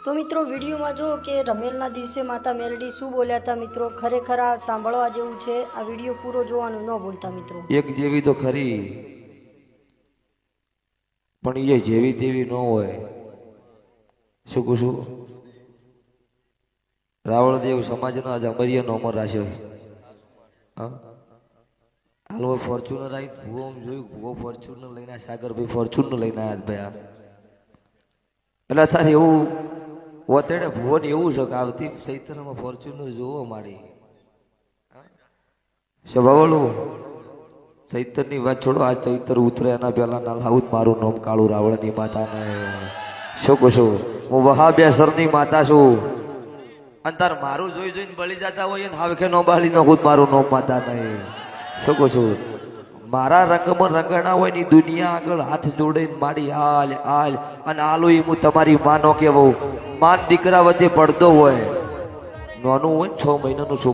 તો મિત્રો વિડીયોમાં જો કે રમેલના દિવસે માતા મેલડી શું બોલ્યા હતા મિત્રો, ખરેખર આ સાંભળવા જેવું છે. આ વિડીયો પૂરો જોવાનું ન ભૂલતા મિત્રો. એક જેવી તો ખરી પણ એ જેવી તેવી ન હોય. શું કહું છું? રાવળદેવ સમાજનો આજે અમરિયાનો અમર રાખ્યો. હાલો ફોર્ચ્યુનર આવી ભૂવો જોયું, ભૂવો ફોર્ચ્યુનર લઈને સાગરભાઈ ફોર્ચ્યુનર લઈને આવ્યા ભાઈ. એટલે તારે એવું વતેડે ભૂવો ને એવું છે કે આવતી ચૈત્રમાં ફોર્ચ્યુનર જોવો માડી સ્વભાવલું. ચૈતરની વાત છોડો, આ ચૈતર ઉતરે એના પહેલા ના લાવું મારું નામ કાળું રાવળની માતાને. શું કહું છું? હું વહાબ્યાસરની માતા છું. અને તાર મારું જોઈ જોઈને બળી જતા હોય ને હાવખે નો બાળી નાખું મારું નામ માતા નહીં. શું કહું છું? મારા રંગમાં રંગણા હોય ની દુનિયા આગળ હાથ જોડે માડી હાલ હાલ અને આલો હું તમારી માનો કેવો. માન દીકરા વચ્ચે પડતો હોય, નાનું હોય 6 મહિનાનું